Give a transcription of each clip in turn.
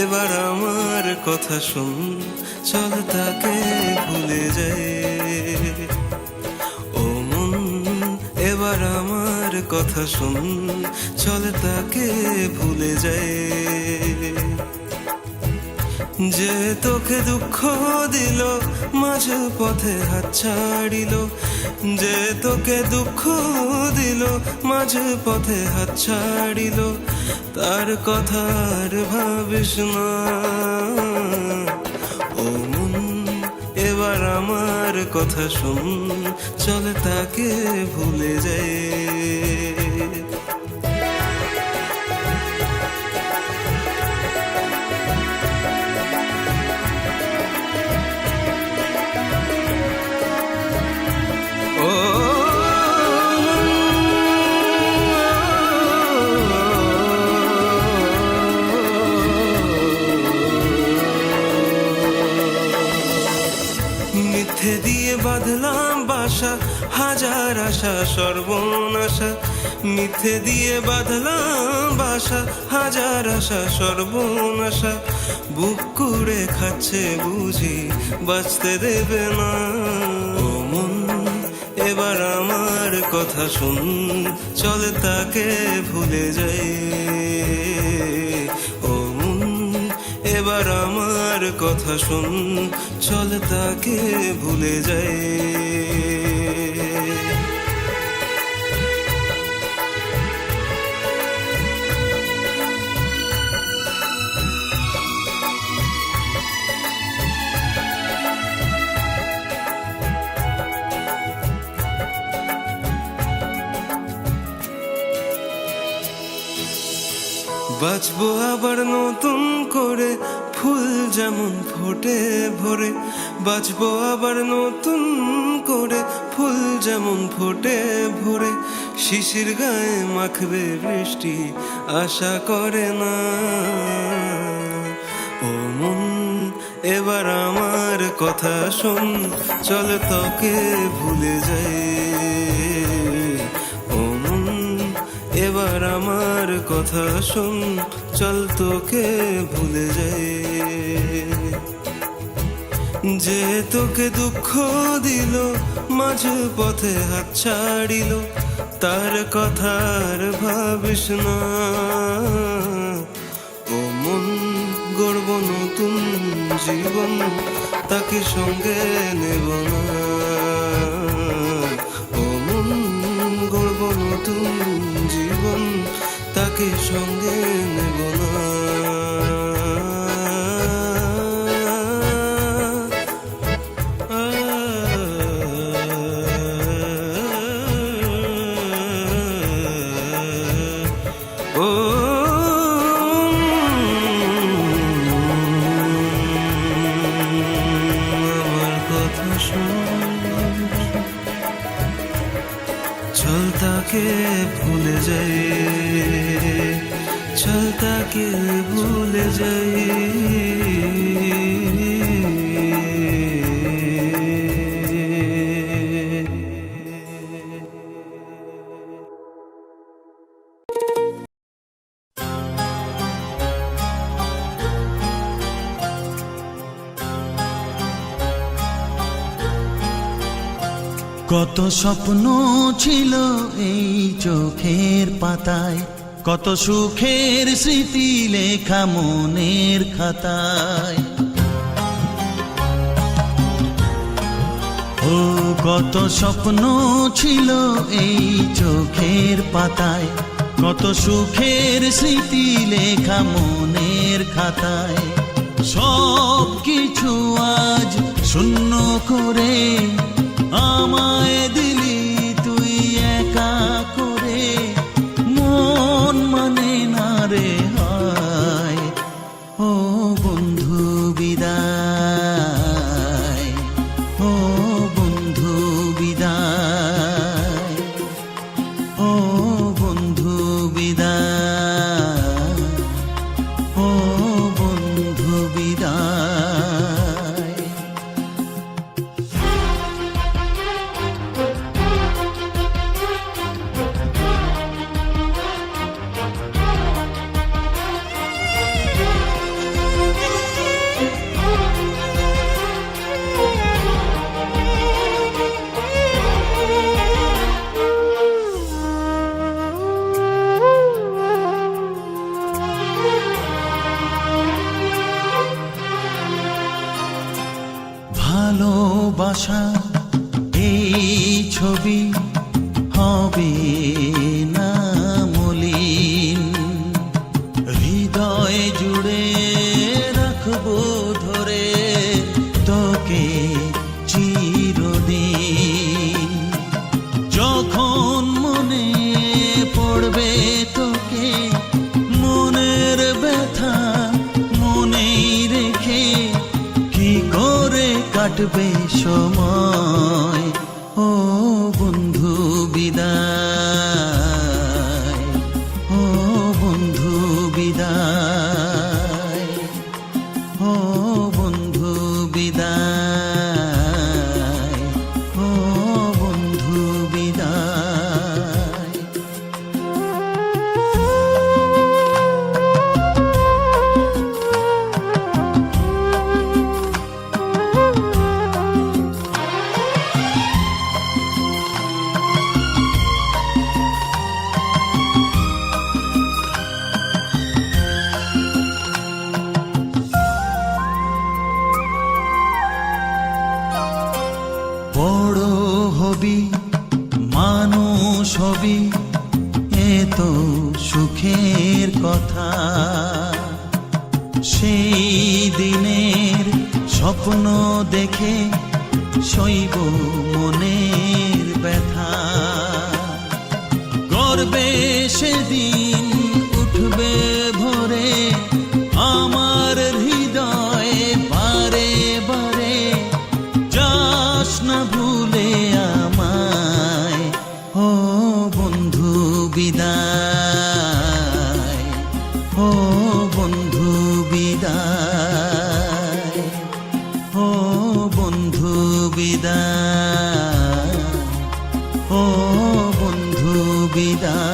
এবার আমার কথা শুন, চল তাকে ভুলে যাই। ও মন, এবার আমার কথা শুন, চল তাকে ভুলে যাই। যে তোকে দুঃখ দিল, মাঝে পথে হাত ছাড়িল, যে তোকে দুঃখ দিল, মাঝে পথে হাত ছাড়িল, তার কথা আর ভাবিস না। ও মন, এবার আমার কথা শুন, চল তাকে ভুলে যাই। মিথ্যে দিয়ে বাঁধলাম বাসা, হাজার আশা সর্বনাশা। মিথ্যে দিয়ে বাঁধলাম বাসা, হাজার আশা সর্বনাশা। বুক কুড়ে খাচ্ছে বুঝি, বাঁচতে দেবে না। ও মন, এবার আমার কথা শুন, চল তাকে ভুলে যাই। ও মন, এবার আমার কথা শুন, চল তাকে ভুলে যাই। বাঁচবো আবার নতুন করে, ফুল যেমন ফোটে ভরে। বাঁচবো আবার নতুন করে, ফুল যেমন ফোটে ভরে। শিশির গায়ে মাখবে বৃষ্টি, আশা করে না। ও মন, এবার আমার কথা শোন, চল তোকে ভুলে যাই। এবার আমার কথা শোন, চল তোকে ভুলে যাই। যে তোকে দুঃখ দিল, মাঝে পথে হাত ছাড়িল, তার কথা আর ভাবিস না। ও মন, গড়ব নতুন জীবন, তাকে সঙ্গে নেব না। ও মন, গড়ব নতুন জীবন, তাকে সঙ্গে নেব না। ও আমার কথা শোন, চল তাকে ভুলে যাই। চল তাকে ভুলে যাই। কত স্বপ্ন ছিল এই চোখের পাতায়, কত সুখের স্মৃতি লেখা মনের খাতায়। ও কত স্বপ্ন ছিল এই চোখের পাতায়, কত সুখের স্মৃতি লেখা মনের খাতায়। সব কিছু আজ শূন্য করে আমায় দিলি তুই একা করে। মন মানে না রে হায়, ও বন্ধু বিদায়, ও বন্ধু বিদায়। হবে না মলিন। হৃদয় জুড়ে রাখবো ধরে তোকে চিরদিন। যখন মনে পড়বে তোকে, মনের ব্যথা মনেই রেখে কি করে কাটবে সময়। ও বন্ধু বিদায়, ও বন্ধু বিদায়, ও বন্ধু বিদায়, ও বন্ধু বিদায়। বড় হবি, মানুষ হবি, এ তো সুখের কথা। সেই দিনের স্বপ্ন দেখে সইব মনের ব্যথা। গর্বে সেদিন উঠবে ভরে আমার হৃদয়ে বারে বারে। যাস না ভুলে আমায়, ও বন্ধু বিদায়, ও বন্ধু বিদায়, ও বন্ধু বিদায়, ও বন্ধু বিদায়।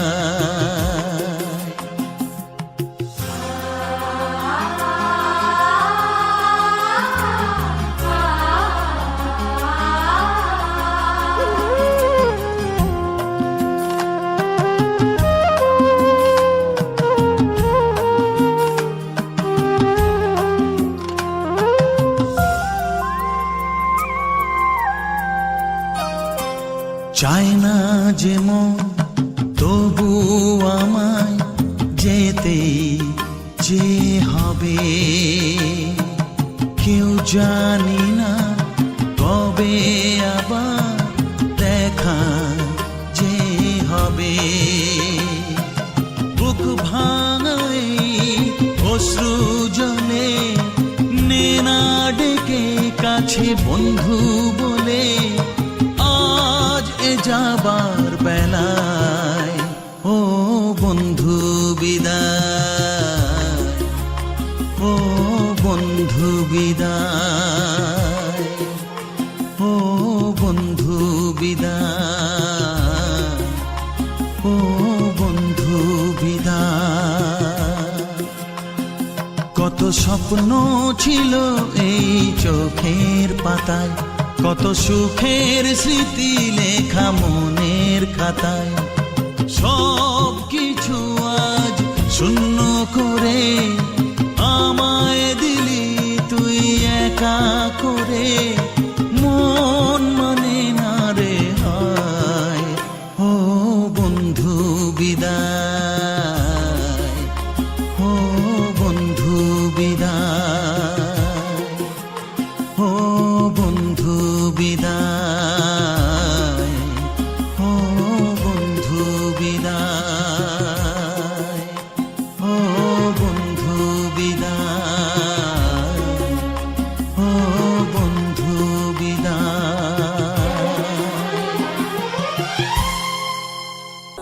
চায় না যে মন, তবু আমায় যেতে যে হবে। কেউ জানি না কবে আবার দেখা যে হবে। বুক ভাঙাই অশ্রু জলে নে না ডেকে কাছে বন্ধু বলে। আজ এ যাবার বেলায়, ও বন্ধু বিদায়, ও বন্ধু বিদায়, ও বন্ধু বিদায়, ও বন্ধু বিদায়। কত স্বপ্ন ছিল এই চোখের পাতায়, কত সুখের স্মৃতি লেখা মনের খাতায়। সব কিছু আজ শূন্য করে আমায় দিলি তুই একা করে।